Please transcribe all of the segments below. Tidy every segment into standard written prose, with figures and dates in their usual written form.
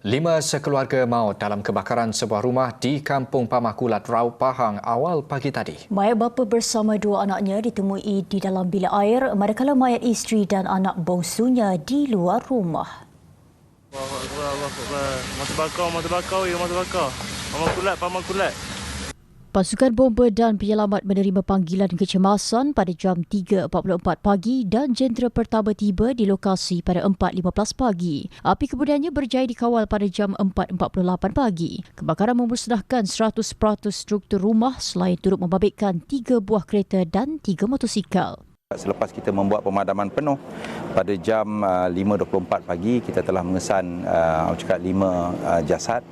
5 sekeluarga maut dalam kebakaran sebuah rumah di Kampung Pamakulat, Raub, Pahang awal pagi tadi. Mayat bapa bersama dua anaknya ditemui di dalam bilik air, manakala mayat isteri dan anak bongsunya di luar rumah. Mata bakar. Pamakulat. Pasukan bomba dan penyelamat menerima panggilan kecemasan pada jam 3.44 pagi dan jentera pertama tiba di lokasi pada 4.15 pagi. Api kemudiannya berjaya dikawal pada jam 4.48 pagi. Kebakaran memusnahkan 100% struktur rumah selain turut membabitkan 3 buah kereta dan 3 motosikal. Selepas kita membuat pemadaman penuh pada jam 5.24 pagi, kita telah mengesan 5 jasad,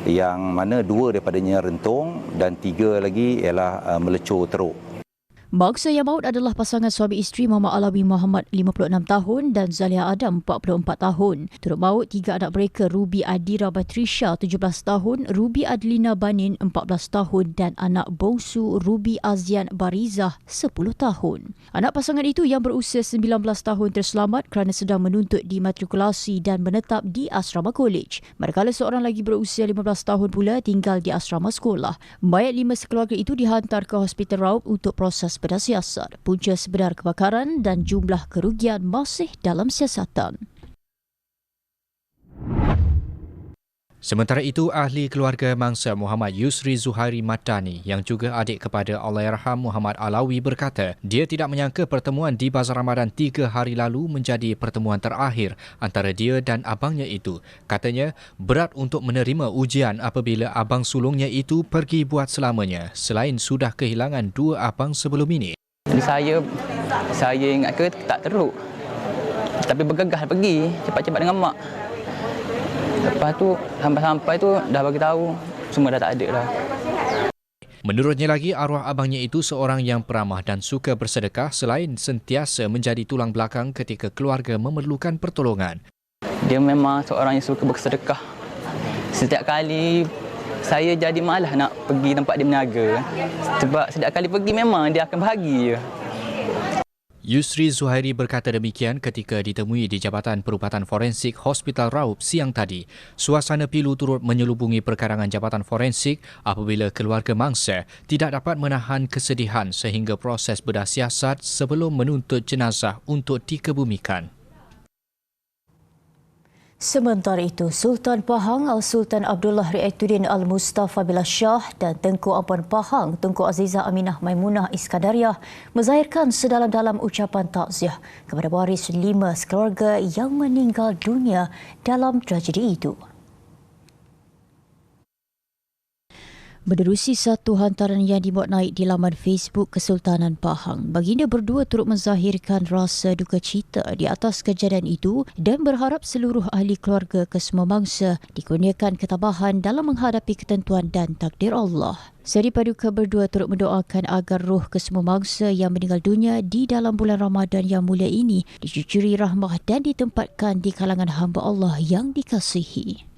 yang mana 2 daripadanya rentung dan 3 lagi ialah melecur teruk. Mangsa yang maut adalah pasangan suami isteri Muhammad Alawi Muhammad 56 tahun dan Zalia Adam 44 tahun. Turut maut 3 anak mereka, Ruby Adira Batrisha 17 tahun, Ruby Adlina Banin 14 tahun dan anak bongsu Ruby Azian Barizah 10 tahun. Anak pasangan itu yang berusia 19 tahun terselamat kerana sedang menuntut dimatrikulasi dan menetap di asrama kolej. Manakala seorang lagi berusia 15 tahun pula tinggal di asrama sekolah. Mayat 5 sekeluarga itu dihantar ke Hospital Raub untuk proses bedah siasat. Punca sebenar kebakaran dan jumlah kerugian masih dalam siasatan. Sementara itu, ahli keluarga mangsa Muhammad Yusri Zuhairi Madani yang juga adik kepada Allahyarham Muhammad Alawi berkata dia tidak menyangka pertemuan di Bazar Ramadan 3 hari lalu menjadi pertemuan terakhir antara dia dan abangnya itu. Katanya berat untuk menerima ujian apabila abang sulungnya itu pergi buat selamanya selain sudah kehilangan 2 abang sebelum ini. Saya ingat ke tak teruk. Tapi bergegas pergi cepat-cepat dengan mak. Lepas tu sampai tu dah bagi tahu semua dah tak ada dah. Menurutnya lagi, arwah abangnya itu seorang yang peramah dan suka bersedekah selain sentiasa menjadi tulang belakang ketika keluarga memerlukan pertolongan. Dia memang seorang yang suka bersedekah. Setiap kali saya jadi malas nak pergi tempat dia berniaga. Sebab setiap kali pergi memang dia akan bahagia. Yusri Zuhairi berkata demikian ketika ditemui di Jabatan Perubatan Forensik Hospital Raub siang tadi. Suasana pilu turut menyelubungi perkarangan Jabatan Forensik apabila keluarga mangsa tidak dapat menahan kesedihan sehingga proses bedah siasat sebelum menuntut jenazah untuk dikebumikan. Sementara itu, Sultan Pahang Al-Sultan Abdullah Ri'ayatuddin Al-Mustafa Billah Shah dan Tengku Ampuan Pahang Tengku Azizah Aminah Maimunah Iskandariah menzahirkan sedalam-dalam ucapan takziah kepada waris 5 sekeluarga yang meninggal dunia dalam tragedi itu. Menerusi satu hantaran yang dimuat naik di laman Facebook Kesultanan Pahang, baginda berdua turut menzahirkan rasa duka cita di atas kejadian itu dan berharap seluruh ahli keluarga kesemua mangsa dikurniakan ketabahan dalam menghadapi ketentuan dan takdir Allah. Seri paduka berdua turut mendoakan agar roh kesemua mangsa yang meninggal dunia di dalam bulan Ramadan yang mulia ini dicucuri rahmah dan ditempatkan di kalangan hamba Allah yang dikasihi.